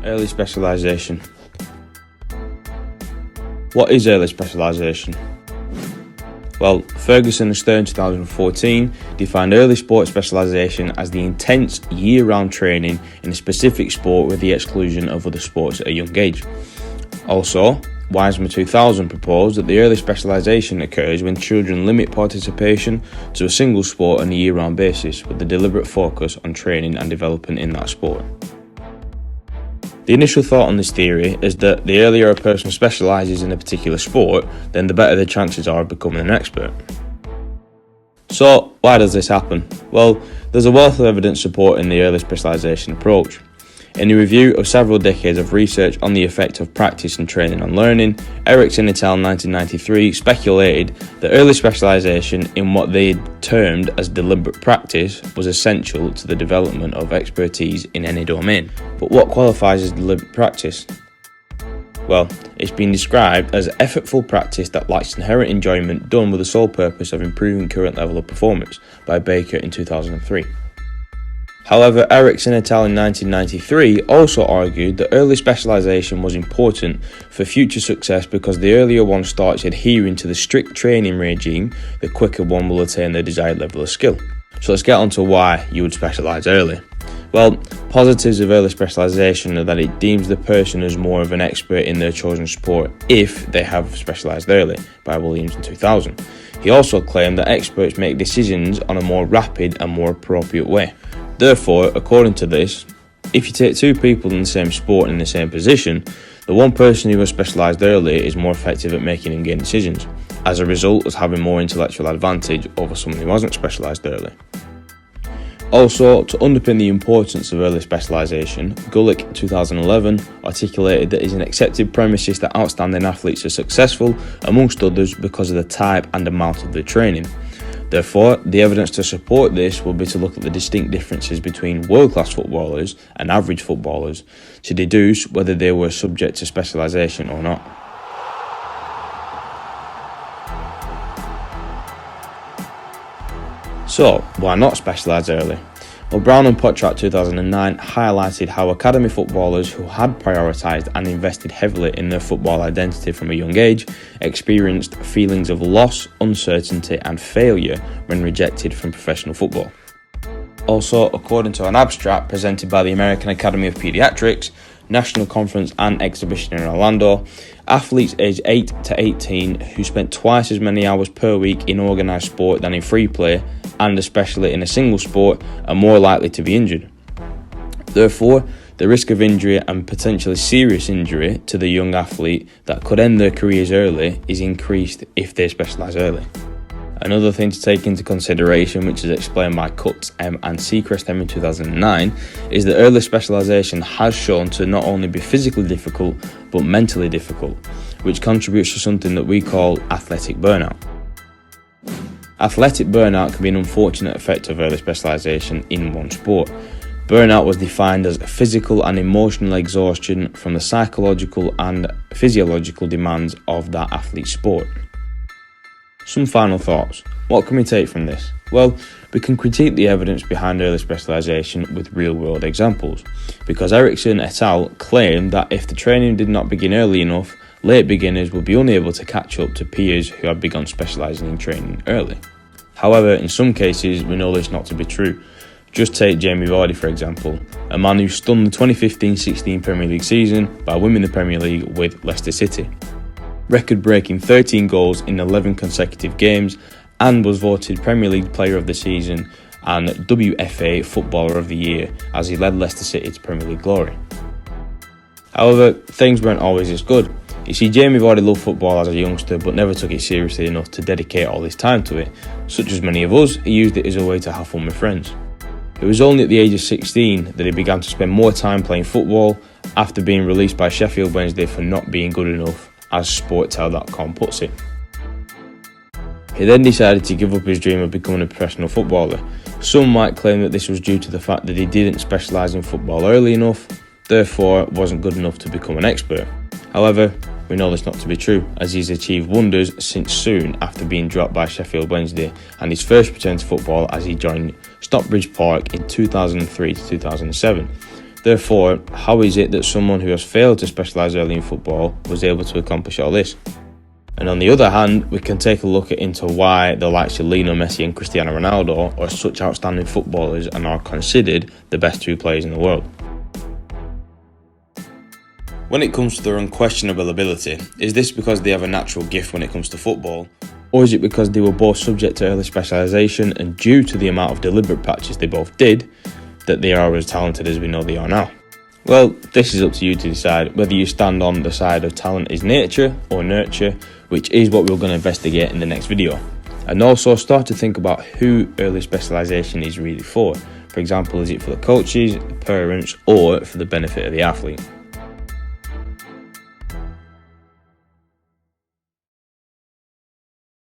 Early specialisation. What is early specialisation? Well, Ferguson and Stern 2014 defined early sport specialisation as the intense year-round training in a specific sport with the exclusion of other sports at a young age. Also, Wiseman 2000 proposed that the early specialisation occurs when children limit participation to a single sport on a year-round basis with a deliberate focus on training and development in that sport. The initial thought on this theory is that the earlier a person specialises in a particular sport, then the better the chances are of becoming an expert. So, why does this happen? Well, there's a wealth of evidence supporting the early specialisation approach. In a review of several decades of research on the effect of practice and training on learning, ERICSSON et al. 1993 speculated that early specialisation in what they termed as deliberate practice was essential to the development of expertise in any domain. But what qualifies as deliberate practice? Well, it's been described as effortful practice that lacks inherent enjoyment done with the sole purpose of improving current level of performance by Baker in 2003. However, ERICSSON et al. In 1993 also argued that early specialisation was important for future success because the earlier one starts adhering to the strict training regime, the quicker one will attain the desired level of skill. So let's get on to why you would specialise early. Well, positives of early specialisation are that it deems the person as more of an expert in their chosen sport if they have specialised early, by Williams in 2000. He also claimed that experts make decisions on a more rapid and more appropriate way. Therefore, according to this, if you take two people in the same sport and in the same position, the one person who has specialised early is more effective at making and getting decisions, as a result of having more intellectual advantage over someone who hasn't specialised early. Also, to underpin the importance of early specialisation, Güllich 2011 articulated that it is an accepted premises that outstanding athletes are successful, amongst others, because of the type and amount of their training. Therefore, the evidence to support this will be to look at the distinct differences between world-class footballers and average footballers to deduce whether they were subject to specialisation or not. So, why not specialise early? Well, Brown and Potrac 2009 highlighted how academy footballers who had prioritised and invested heavily in their football identity from a young age experienced feelings of loss, uncertainty and failure when rejected from professional football. Also, according to an abstract presented by the American Academy of Pediatrics, National Conference and Exhibition in Orlando, athletes aged 8 to 18 who spent twice as many hours per week in organised sport than in free play, and especially in a single sport, are more likely to be injured. Therefore, the risk of injury and potentially serious injury to the young athlete that could end their careers early is increased if they specialise early. Another thing to take into consideration, which is explained by Kutz and Secrest in 2009, is that early specialisation has shown to not only be physically difficult, but mentally difficult, which contributes to something that we call athletic burnout. Athletic burnout can be an unfortunate effect of early specialisation in one sport. Burnout was defined as physical and emotional exhaustion from the psychological and physiological demands of that athlete's sport. Some final thoughts. What can we take from this? Well, we can critique the evidence behind early specialisation with real-world examples, because ERICSSON et al. Claimed that if the training did not begin early enough, late beginners would be unable to catch up to peers who had begun specialising in training early. However, in some cases, we know this not to be true. Just take Jamie Vardy for example, a man who stunned the 2015-16 Premier League season by winning the Premier League with Leicester City, record-breaking 13 goals in 11 consecutive games, and was voted Premier League Player of the Season and WFA Footballer of the Year as he led Leicester City to Premier League glory. However, things weren't always as good. You see, Jamie Vardy loved football as a youngster but never took it seriously enough to dedicate all his time to it. Such as many of us, he used it as a way to have fun with friends. It was only at the age of 16 that he began to spend more time playing football after being released by Sheffield Wednesday for not being good enough, as Sportel.com puts it. He then decided to give up his dream of becoming a professional footballer. Some might claim that this was due to the fact that he didn't specialise in football early enough, therefore wasn't good enough to become an expert. However, we know this not to be true, as he's achieved wonders since soon after being dropped by Sheffield Wednesday and his first return to football as he joined Stockbridge Park in 2003 to 2007. Therefore, how is it that someone who has failed to specialise early in football was able to accomplish all this? And on the other hand, we can take a look into why the likes of Lionel Messi and Cristiano Ronaldo are such outstanding footballers and are considered the best two players in the world. When it comes to their unquestionable ability, is this because they have a natural gift when it comes to football? Or is it because they were both subject to early specialisation and due to the amount of deliberate practice they both did, that they are as talented as we know they are now? Well, this is up to you to decide whether you stand on the side of talent is nature or nurture, which is what we're going to investigate in the next video. And also start to think about who early specialisation is really for. For example, is it for the coaches, the parents, or for the benefit of the athlete?